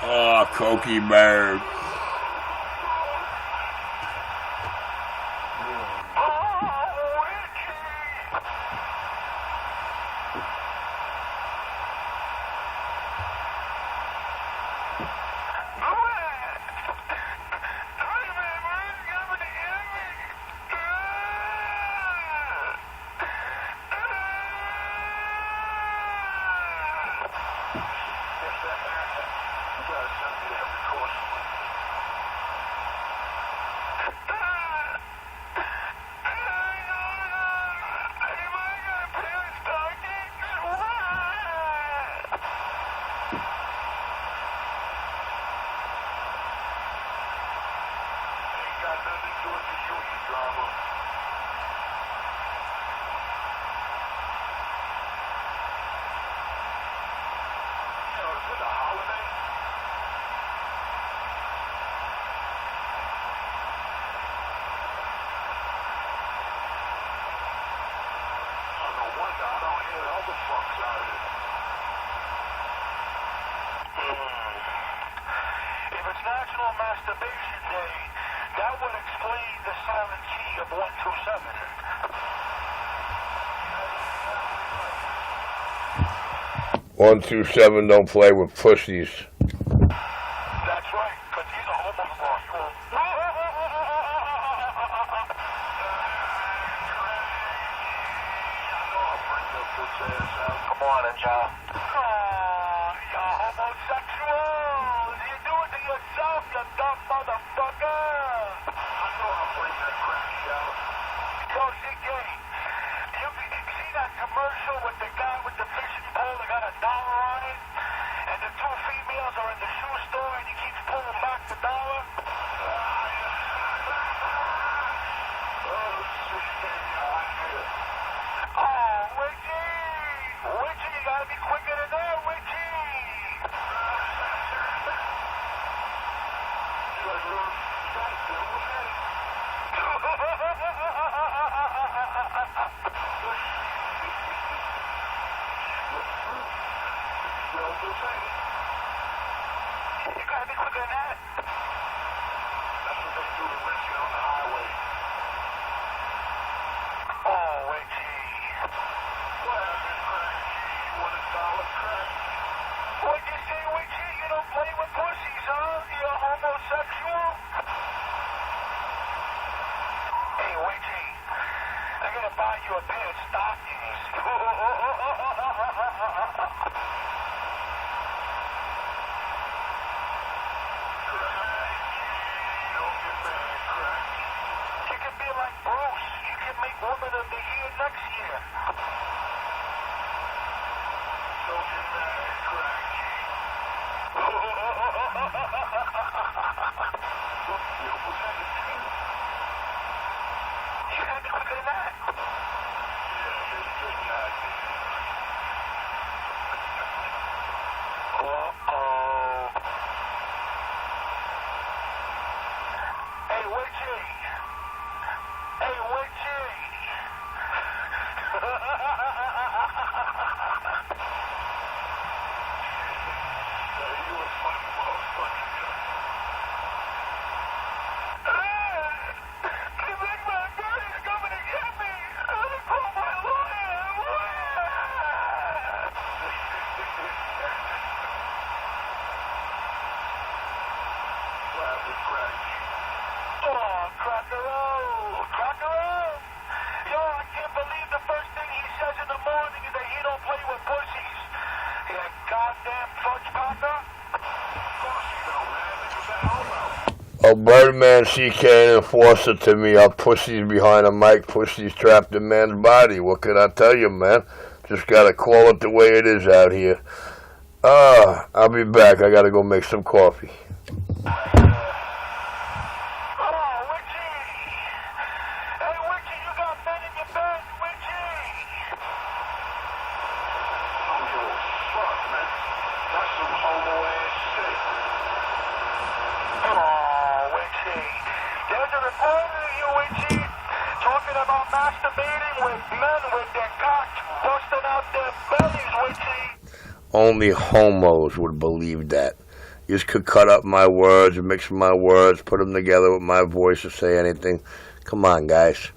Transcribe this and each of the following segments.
Oh, Cokie bird. Masturbation Day, that would explain the silent key of 127. 127 don't play with pussies. That's right, because he's a homosexual. Come on, John. Oh, you're homosexual. You do it to yourself, you dumb motherfucker. I know I'll bring that crack out. Yo, CJ, you see that commercial with the guy with the fishing pole that got $1 on it? And the two females are in the shoe store and he keeps pulling back the dollar? Oh, Richie, you gotta be quicker than that, Richie. You gotta be quicker than that. That's what they do to Richie on the highway. Oh, Richie. What happened, Craig? You want $1 crack? What'd you say, Richie? You don't play with pussies, huh? You're homosexual? Hey, Richie, I gotta buy you a pair of stockings. You can be like Bruce. You can make Woman of the Year next year. Don't get mad, Craig. You gotta be quicker than that. Oh, Birdman CK and Enforcer to me are pussies behind a mic, pussies trapped in man's body. What can I tell you, man? Just gotta call it the way it is out here. I'll be back. I gotta go make some coffee. Only homos would believe that. You just could cut up my words, mix my words, put them together with my voice or say anything. Come on, guys.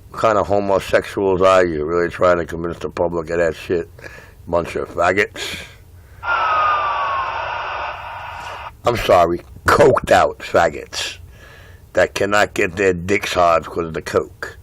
What kind of homosexuals are you? Really trying to convince the public of that shit? Bunch of faggots. I'm sorry, coked out faggots that cannot get their dicks hard because of the coke.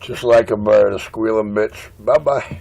Just like a bird, a squealing bitch. Bye-bye.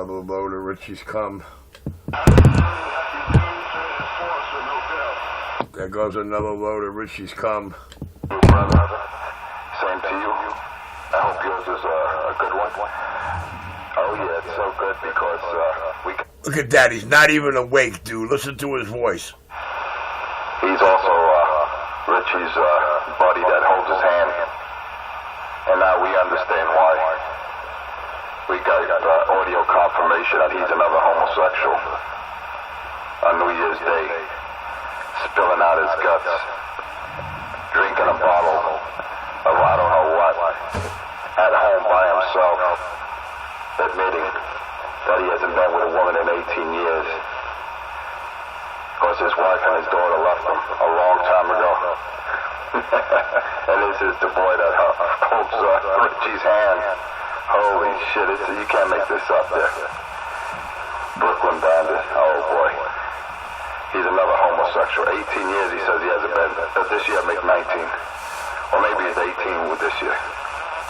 another load of Richie's cum. There goes another load of Richie's cum. Brother, same to you. I hope yours is a good one. Oh yeah, it's so good because we. Look at that, he's not even awake, dude. Listen to his voice. He's also Richie's buddy that holds his hand, and now we understand why. We got audio confirmation that he's another homosexual on New Year's Day, spilling out his guts, drinking a bottle of I don't know what, at home by himself, admitting that he hasn't been with a woman in 18 years because his wife and his daughter left him a long time ago. And this is the boy that holds Richie's hand. Holy shit, you can't make this up there. Brooklyn Bandit, oh boy. He's another homosexual. 18 years he says he hasn't been. This year make 19. Or maybe it's 18 with this year.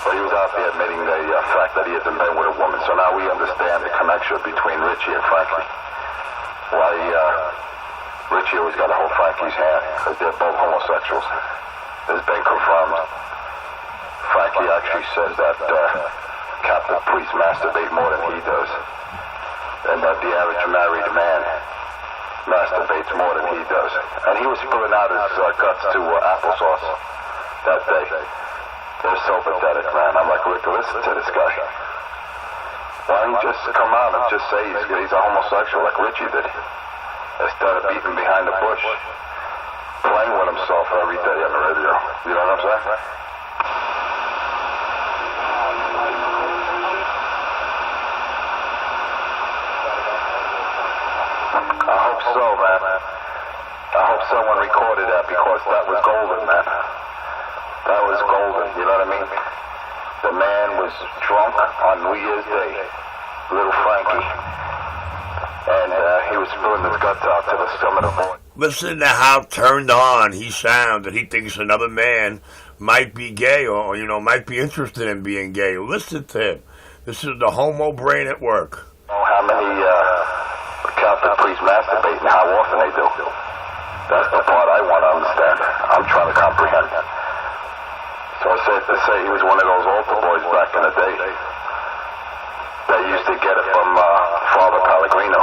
But he was out there admitting the fact that he hasn't been with a woman. So now we understand the connection between Richie and Frankie. Why Richie always got to hold Frankie's hand, because they're both homosexuals. It's been confirmed. Frankie actually says that Captain Priest masturbate more than he does. And that the average married man masturbates more than he does. And he was spilling out his guts to applesauce that day. They're so pathetic, man. I'm like, Rick, listen to this guy. Why don't you just come out and just say he's a homosexual like Richie did? Instead of beating behind the bush, playing with himself every day on the radio. You know what I'm saying? I hope so, man. I hope someone recorded that because that was golden, man. That was golden, you know what I mean? The man was drunk on New Year's Day, little Frankie, and he was spilling his guts out to the sum of the boy. Listen to how turned on he sounds, that he thinks another man might be gay or, might be interested in being gay. Listen to him. This is the homo brain at work. Oh, how many Catholic priests masturbate and how often they do. That's the part I want to understand. I'm trying to comprehend. So it's safe to say he was one of those altar boys back in the day. They used to get it from Father Pellegrino.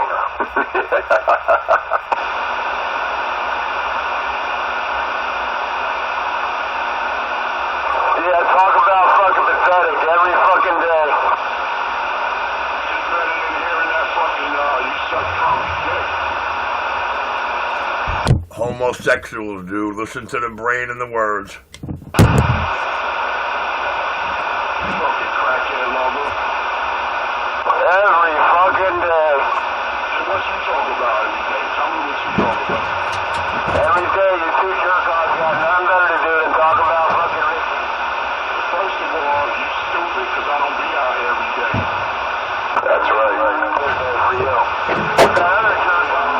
Yeah, talk about fucking pathetic every fucking day. It's better than hearing that fucking, you suck drunk dick. Homosexuals, dude. Listen to the brain and the words. Every fucking day. What you talk about every day? Tell me what you talk about. Every day you two jerk-offs got nothing better to do than talk about fucking Richie. First of all, you stupid because I don't be out here every day. That's right. For you. The other jerk-off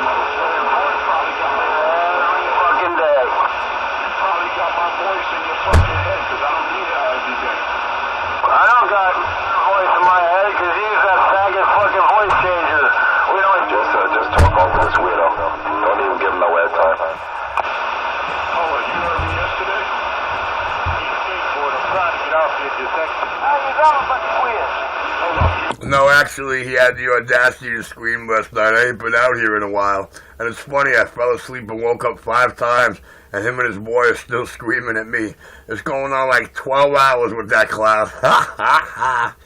probably got me every fucking day. You probably got my voice in your fucking head because I don't be out every day. I don't got voice in my head because he's that faggot fucking voice changer. We don't just talk over this weirdo. Don't even give him no airtime. Oh, you heard me yesterday? You think for it, I'm trying to get off here to text. You got a bunch of queers. No, actually, he had the audacity to scream last night. I ain't been out here in a while. And it's funny, I fell asleep and woke up 5 times, and him and his boy are still screaming at me. It's going on like 12 hours with that clown. Ha, ha, ha.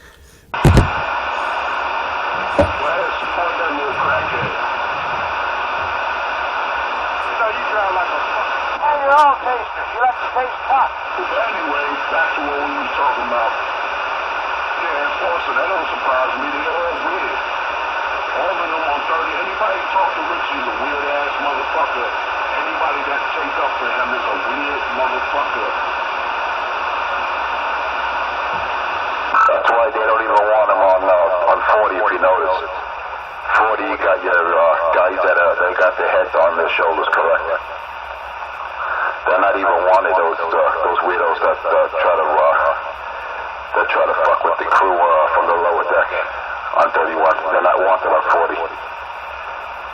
Well, support that little crackhead. You know, you drive like a fuck. Man, you're all tasters. You like to taste pot. Anyway, back to what we were talking about. Yeah, enforcer, that don't surprise me. They're all weird. All of them on 30. Anybody talk to Richie is a weird-ass motherfucker. Anybody that takes up for him is a weird motherfucker. That's why they don't even want him on 40 if you notice. 40, you got your guys that they got their heads on their shoulders, correct? They're not even wanted, those weirdos that try to fuck with the crew from the lower deck on 31. They're not wanted on 40.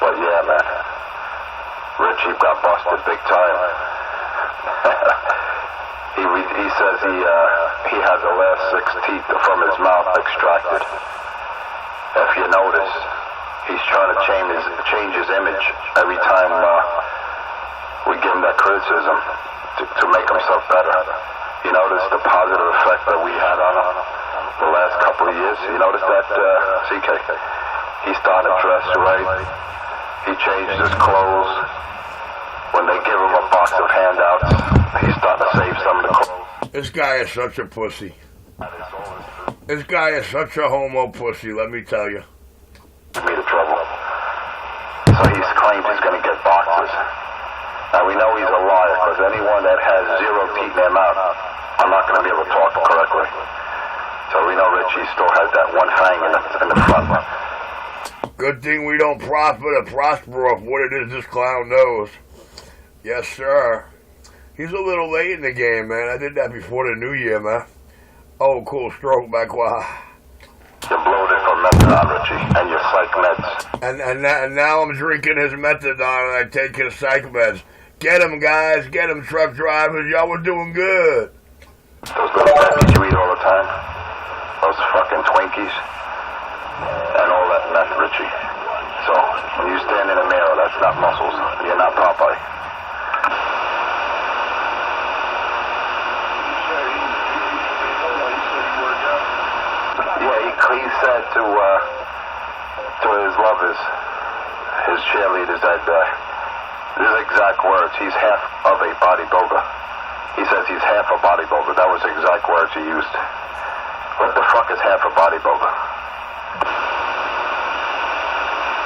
But yeah, man. Richie got busted big time. he says he had the last 6 teeth from his mouth extracted. If you notice, he's trying to change his image every time we give him that criticism to make himself better. You notice the positive effect that we had on him the last couple of years? You notice that, CK? He started to dress right. He changed his clothes. When they give him a box of handouts, he's starting to save some of the clothes. This guy is such a pussy. This guy is such a homo pussy, let me tell you. Me to trouble. So he's claimed he's going to get boxes. Now we know he's a liar, because anyone that has 0 teeth in their mouth, I'm not going to be able to talk correctly. So we know Richie still has that one fang in the front. Good thing we don't profit or prosper off what it is this clown knows. Yes, sir. He's a little late in the game, man. I did that before the new year, man. Oh, cool stroke back. Wow. You're bloated from methadone, Richie, and your psych meds. And now I'm drinking his methadone and I take his psych meds. Get him, guys. Get him, truck drivers. Y'all were doing good. Those little Peppies you eat all the time. Those fucking Twinkies. And all that meth, Richie. So, when you stand in the mirror, that's not muscles. You're not Popeye. He said to his lovers, his cheerleaders, that his exact words, he's half of a bodybuilder. He says he's half a bodybuilder. That was the exact words he used. What the fuck is half a bodybuilder?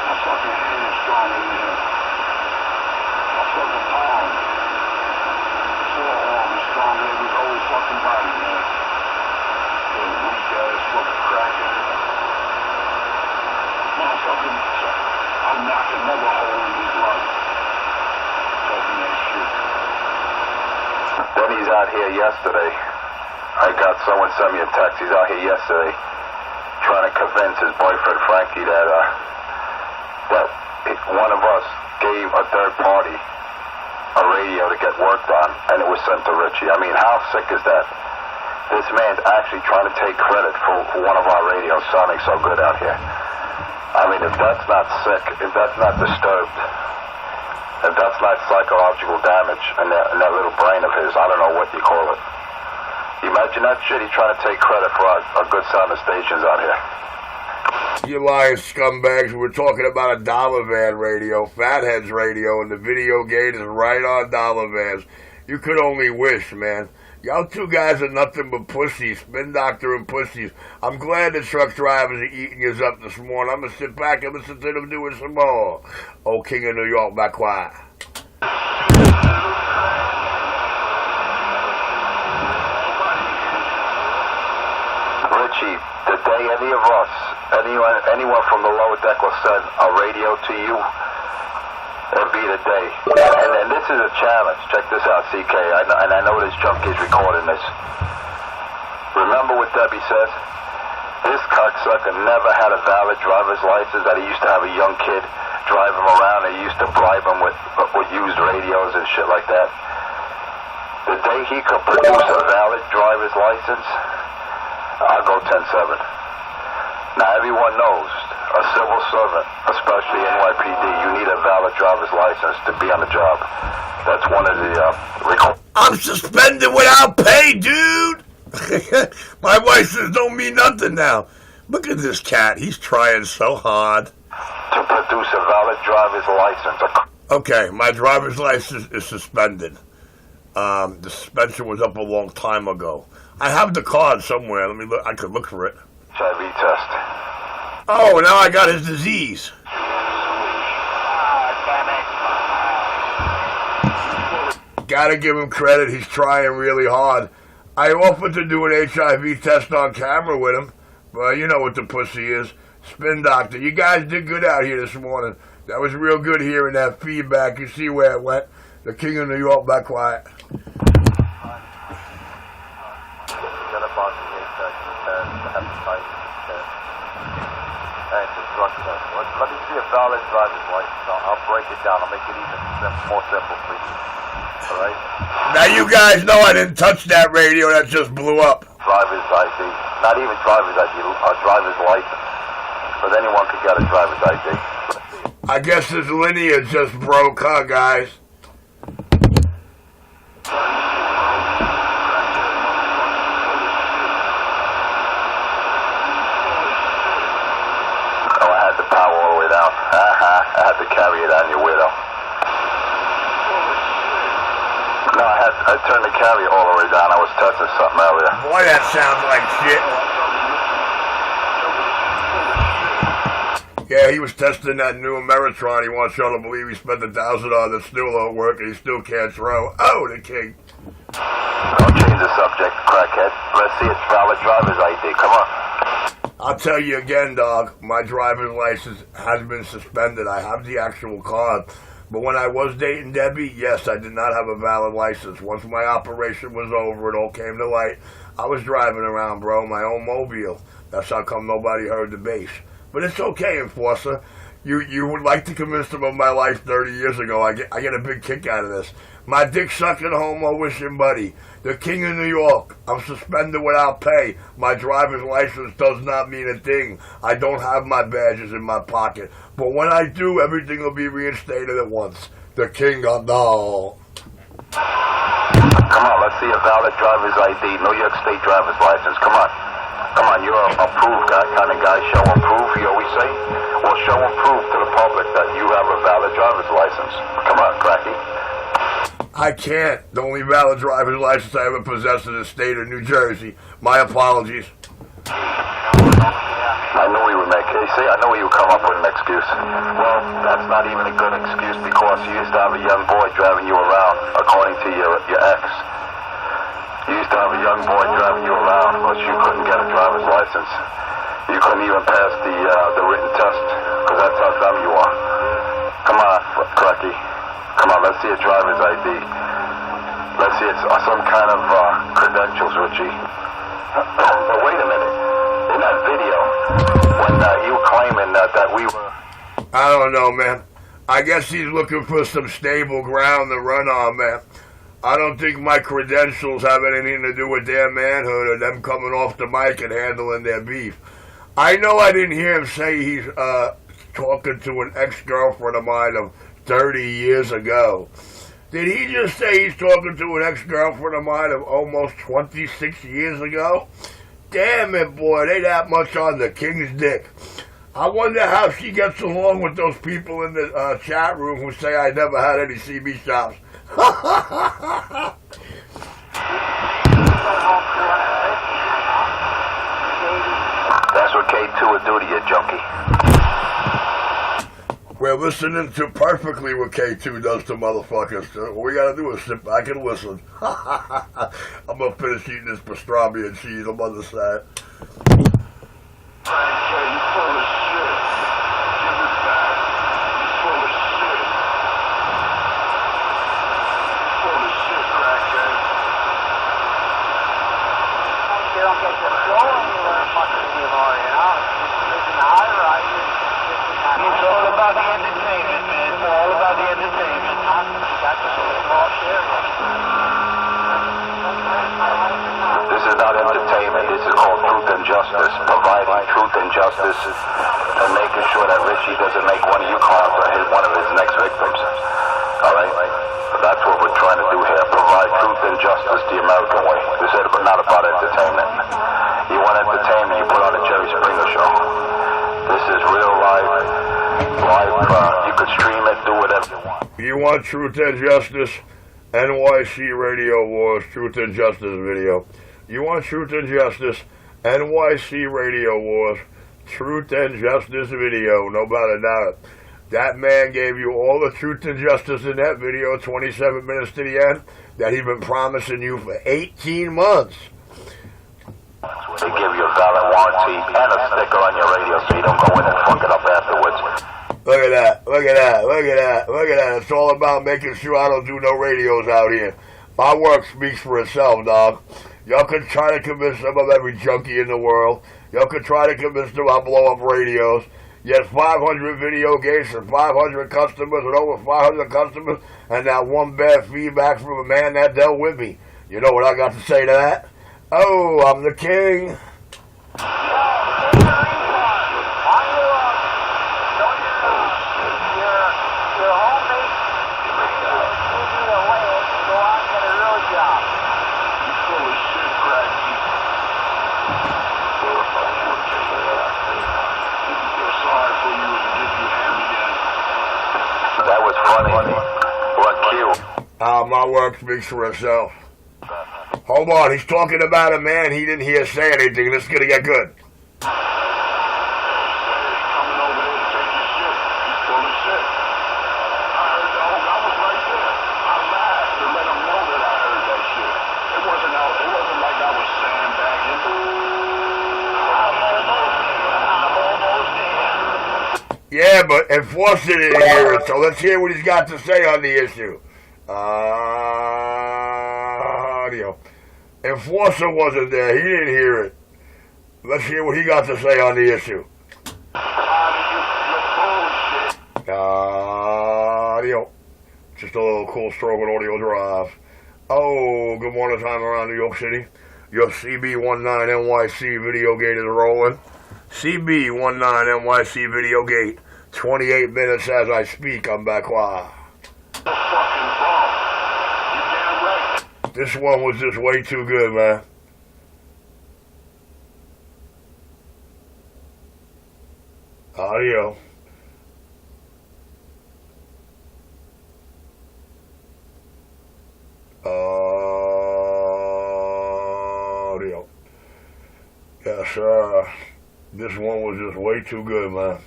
My fucking hand is stronger than him. My fucking palm, forearm is stronger than his whole fucking body, man. Little weak ass fucking cracker. Motherfucking, I'll knock another hole in his life. Talking that shit. Then he's out here yesterday. I got someone sent me a text. He's out here yesterday trying to convince his boyfriend Frankie that one of us gave a third party a radio to get worked on, and it was sent to Richie. I mean, how sick is that? This man's actually trying to take credit for one of our radios sounding so good out here. I mean, if that's not sick, if that's not disturbed, if that's not psychological damage in that little brain of his, I don't know what you call it. Imagine that shit. He's trying to take credit for our good sounding stations out here. You lying scumbags. We're talking about a dollar van radio, Fatheads radio, and the video gate is right on dollar vans. You could only wish, man. Y'all two guys are nothing but pussies, spin doctor and pussies. I'm glad the truck drivers are eating us up this morning. I'm going to sit back and listen to them doing some more. Oh, King of New York, back quiet. Richie, the day any of us, anyone from the lower deck will send a radio to you, it'll be the day. And this is a challenge. Check this out, CK. And I know this junkie's recording this. Remember what Debbie says? This cocksucker never had a valid driver's license, that he used to have a young kid drive him around and he used to bribe him with used radios and shit like that. The day he could produce a valid driver's license, I'll go 10-7. Now everyone knows, a civil servant, especially NYPD, you need a valid driver's license to be on the job. That's one of the requirements. I'm suspended without pay, dude! My license don't mean nothing now. Look at this cat. He's trying so hard. To produce a valid driver's license. Okay, my driver's license is suspended. The suspension was up a long time ago. I have the card somewhere. Let me look. I could look for it. HIV test. Oh, now I got his disease. Gotta give him credit. He's trying really hard. I offered to do an HIV test on camera with him, but you know what the pussy is. Spin doctor. You guys did good out here this morning. That was real good hearing that feedback. You see where it went. The King of New York, back quiet. Let me see a valid driver's license. I'll break it down. I'll make it even more simple for you. All right? Now you guys know I didn't touch that radio that just blew up. Driver's ID. Not even driver's ID, a driver's license. But anyone could get a driver's ID. I guess this lineage just broke, huh, guys? Oh, I had the power all the way down. I had to carry it on you, widow. No, I turned the carrier all the way down. I was testing something earlier. Boy, that sounds like shit. Yeah, he was testing that new Ameritron. He wants y'all to believe he spent $1,000 on the still don't work and he still can't throw. Oh, the king. Don't change the subject, crackhead. Let's see its valid driver's ID. Come on. I'll tell you again, dog. My driver's license has been suspended. I have the actual card. But when I was dating Debbie, yes, I did not have a valid license. Once my operation was over, it all came to light. I was driving around, bro, my own mobile. That's how come nobody heard the bass. But it's okay, Enforcer. You would like to convince them of my life 30 years ago. I get a big kick out of this. My dick-sucking homo wishing buddy. The king of New York. I'm suspended without pay. My driver's license does not mean a thing. I don't have my badges in my pocket. But when I do, everything will be reinstated at once. The king of no. Come on, let's see a valid driver's ID. New York State driver's license. Come on. Come on, you're a proof kind of guy. Show and proof, you always say? Well, show and prove to the public that you have a valid driver's license. Come on, Cracky. I can't. The only valid driver's license I ever possessed in the state of New Jersey. My apologies. I knew he would make it. See, I knew he would come up with an excuse. Well, that's not even a good excuse because you used to have a young boy driving you around, according to your ex. You used to have a young boy driving you around because you couldn't get a driver's license. You couldn't even pass the written test because that's how dumb you are. Come on, Cracky. Come on, let's see a driver's ID. Let's see some kind of credentials, Richie. But wait a minute. In that video, when you were claiming that we were... I don't know, man. I guess he's looking for some stable ground to run on, man. I don't think my credentials have anything to do with their manhood or them coming off the mic and handling their beef. I know I didn't hear him say he's talking to an ex-girlfriend of mine of 30 years ago. Did he just say he's talking to an ex-girlfriend of mine of almost 26 years ago? Damn it, boy, they that much on the king's dick. I wonder how she gets along with those people in the chat room who say I never had any CB shops. That's what K2 would do to you, junkie. We're listening to perfectly what K2 does to motherfuckers. All we gotta do is sit back and listen. I'm gonna finish eating this pastrami and cheese. I'm on the side. This is not entertainment. This is called truth and justice. Providing truth and justice and making sure that Richie doesn't make one of you clowns or hit one of his next victims. All right? That's what we're trying to do here. Provide truth and justice the American way. This is not about entertainment. You want entertainment, you put on the Jerry Springer show. This is real life. You could stream it, do whatever you want. You want truth and justice? NYC Radio Wars Truth and Justice video. You want truth and justice? NYC Radio Wars Truth and Justice video. No doubt about it. That man gave you all the truth and justice in that video, 27 minutes to the end, that he's been promising you for 18 months. They give you a valid warranty and a sticker on your radio so you don't go in and fuck it up afterwards. Look at that, look at that, look at that, look at that. It's all about making sure I don't do no radios out here. My work speaks for itself, dog. Y'all could try to convince them of every junkie in the world. Y'all could try to convince them I blow up radios. You had 500 video games and 500 customers and over 500 customers and not one bad feedback from a man that dealt with me. You know what I got to say to that? Oh, I'm the king. That was funny. What cute. My work speaks for itself. Hold on, he's talking about a man he didn't hear say anything. This is going to get good. Yeah, but Enforcer didn't hear it, so let's hear what he's got to say on the issue. Audio. Enforcer wasn't there. He didn't hear it. Let's hear what he got to say on the issue. Audio. Just a little cool stroke with audio drive. Oh, good morning time around New York City. Your Cb19nyc video gate is rolling. Cb19nyc video gate. 28 minutes as I speak. I'm back live. This one was just way too good, man. Audio. Audio. Yes, sir. This one was just way too good, man.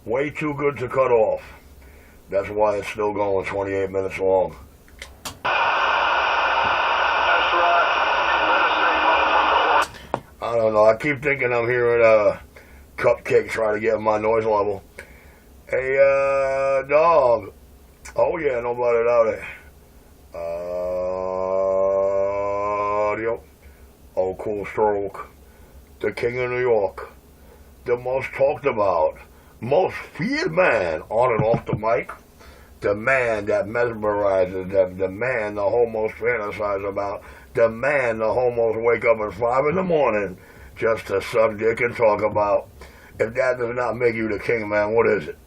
Way too good to cut off. That's why it's still going 28 minutes long. I don't know. I keep thinking I'm hearing Cupcake trying to get my noise level. Hey, dog. Oh, yeah, nobody out there. Audio. Oh, cool stroke. The King of New York. The most talked about, most feared man on and off the mic. The man that mesmerizes them. The man the homos fantasize about. The man the homos wake up at 5 in the morning just to suck dick and talk about. If that does not make you the king, man, what is it?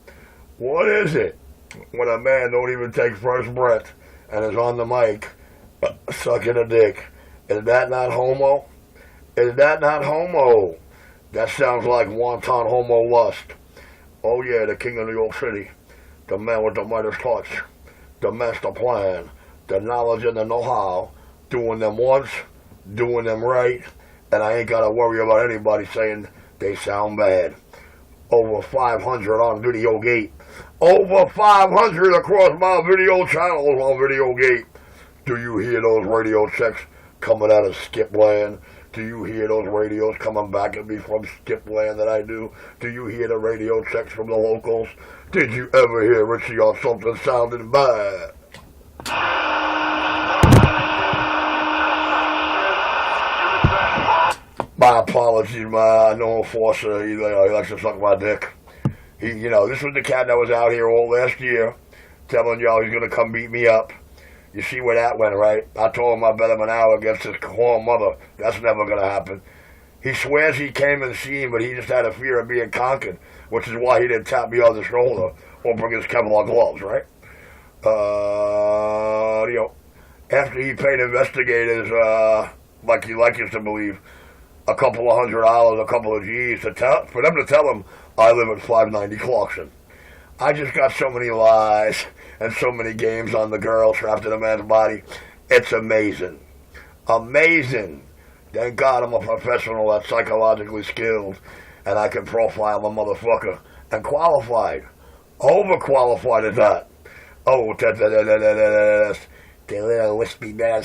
What is it? When a man don't even take first breath and is on the mic sucking a dick. Is that not homo? Is that not homo? That sounds like wanton homo lust. Oh yeah, the King of New York City. The man with the Midas touch. The master plan. The knowledge and the know-how. Doing them once. Doing them right. And I ain't got to worry about anybody saying they sound bad. Over 500 on Video Gate. Over 500 across my video channels on Video Gate. Do you hear those radio checks coming out of Skipland? Do you hear those radios coming back at me from Skipland that I do? Do you hear the radio checks from the locals? Did you ever hear Richie on something sounding bad? My apologies, man. I know Enforcer, he likes to suck my dick. This was the cat that was out here all last year telling y'all he's going to come beat me up. You see where that went, right? I told him I bet him an hour against his corn mother. That's never going to happen. He swears he came and seen, but he just had a fear of being conquered, which is why he didn't tap me on the shoulder or bring his Kevlar gloves, right? After he paid investigators, like he likes to believe, a couple of $100, a couple of G's for them to tell him I live at 590 Clarkson. I just got so many lies and so many games on the girl trapped in a man's body. It's amazing. Amazing. Thank God I'm a professional that's psychologically skilled and I can profile a motherfucker. And qualified. Overqualified at that. Oh, the little wispy man.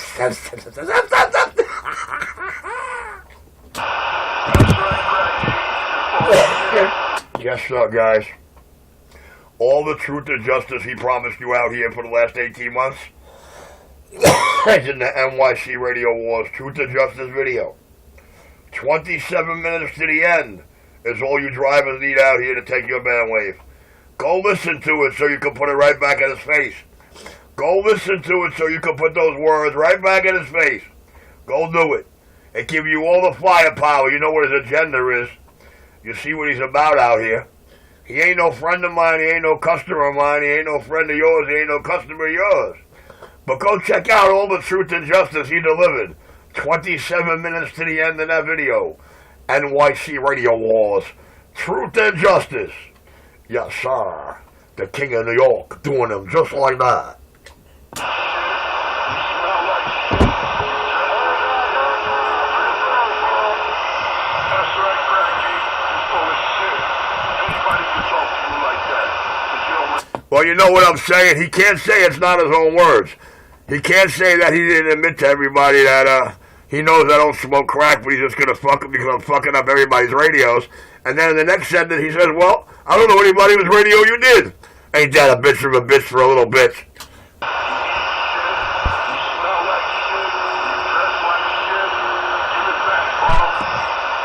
Yes, sir, guys. All the truth and justice he promised you out here for the last 18 months is in the NYC Radio Wars Truth and Justice video. 27 minutes to the end, is all you drivers need out here to take your man wave. Go listen to it so you can put it right back in his face. Go listen to it so you can put those words right back in his face. Go do it. And give you all the firepower. You know what his agenda is. You see what he's about out here. He ain't no friend of mine. He ain't no customer of mine. He ain't no friend of yours. He ain't no customer of yours. But go check out all the truth and justice he delivered. 27 minutes to the end of that video. NYC Radio Wars. Truth and justice. Yes, sir. The King of New York doing them just like that. Well, you know what I'm saying? He can't say it's not his own words. He can't say that he didn't admit to everybody that he knows I don't smoke crack, but he's just going to fuck them because I'm fucking up everybody's radios. And then in the next sentence he says, well, I don't know anybody whose radio you did. Ain't that a bitch of a bitch for a little bitch?